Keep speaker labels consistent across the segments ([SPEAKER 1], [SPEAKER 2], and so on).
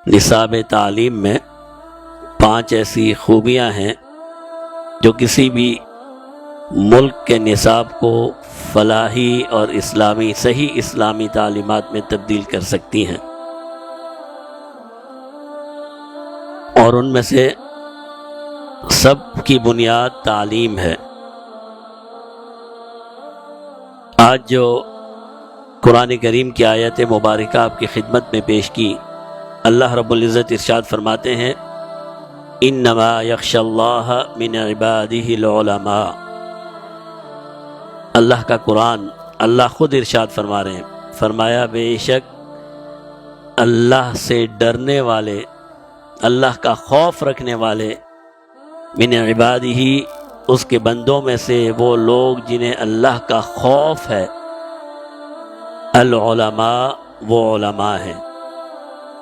[SPEAKER 1] نصاب تعلیم میں 5 ایسی خوبیاں ہیں جو کسی بھی ملک کے نصاب کو فلاحی اور صحیح اسلامی تعلیمات میں تبدیل کر سکتی ہیں، اور ان میں سے سب کی بنیاد تعلیم ہے۔ آج جو قرآن کریم کی آیت مبارکہ آپ کی خدمت میں پیش کی، اللہ رب العزت ارشاد فرماتے ہیں انما یخشی اللہ من عبادہ العلماء۔ اللہ کا قرآن، اللہ خود ارشاد فرما رہے ہیں، فرمایا بے شک اللہ سے ڈرنے والے، اللہ کا خوف رکھنے والے، من عبادہ اس کے بندوں میں سے وہ لوگ جنہیں اللہ کا خوف ہے، العلماء وہ علماء ہیں۔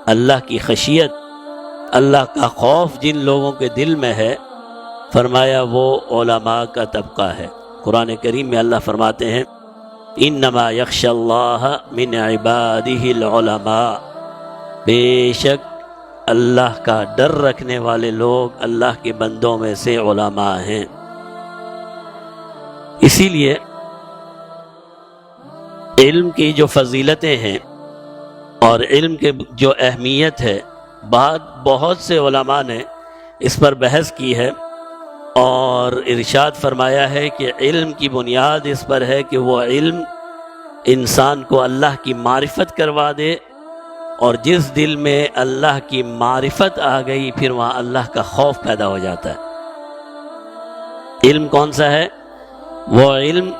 [SPEAKER 1] اللہ کی خشیت، اللہ کا خوف جن لوگوں کے دل میں ہے، فرمایا وہ علماء کا طبقہ ہے۔ قرآن کریم میں اللہ فرماتے ہیں انما یخشی اللہ من عبادہ العلماء، بے شک اللہ کا ڈر رکھنے والے لوگ اللہ کے بندوں میں سے علماء ہیں۔ اسی لیے علم کی جو فضیلتیں ہیں اور علم کی جو اہمیت ہے، بہت سے علماء نے اس پر بحث کی ہے اور ارشاد فرمایا ہے کہ علم کی بنیاد اس پر ہے کہ وہ علم انسان کو اللہ کی معرفت کروا دے، اور جس دل میں اللہ کی معرفت آ گئی پھر وہاں اللہ کا خوف پیدا ہو جاتا ہے۔ علم کون سا ہے؟ وہ علم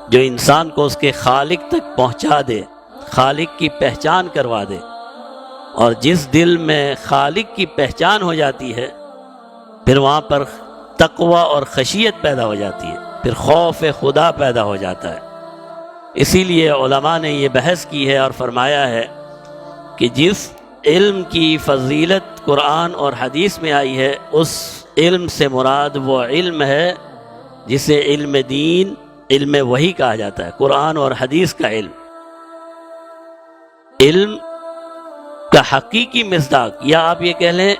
[SPEAKER 1] جو انسان کو اس کے خالق تک پہنچا دے، خالق کی پہچان کروا دے، اور جس دل میں خالق کی پہچان ہو جاتی ہے پھر وہاں پر تقوی اور خشیت پیدا ہو جاتی ہے، پھر خوف خدا پیدا ہو جاتا ہے۔ اسی لیے علماء نے یہ بحث کی ہے اور فرمایا ہے کہ جس علم کی فضیلت قرآن اور حدیث میں آئی ہے، اس علم سے مراد وہ علم ہے جسے علم دین، علم وحی کہا جاتا ہے، قرآن اور حدیث کا علم۔ علم کا حقیقی مصداق، یا آپ یہ کہہ لیں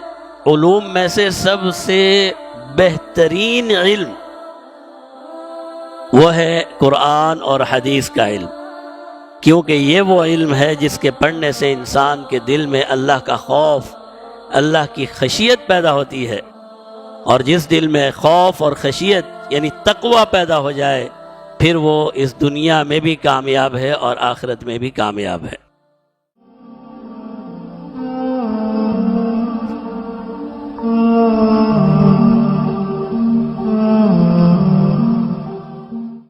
[SPEAKER 1] علوم میں سے سب سے بہترین علم وہ ہے قرآن اور حدیث کا علم، کیونکہ یہ وہ علم ہے جس کے پڑھنے سے انسان کے دل میں اللہ کا خوف، اللہ کی خشیت پیدا ہوتی ہے، اور جس دل میں خوف اور خشیت یعنی تقوی پیدا ہو جائے پھر وہ اس دنیا میں بھی کامیاب ہے اور آخرت میں بھی کامیاب ہے۔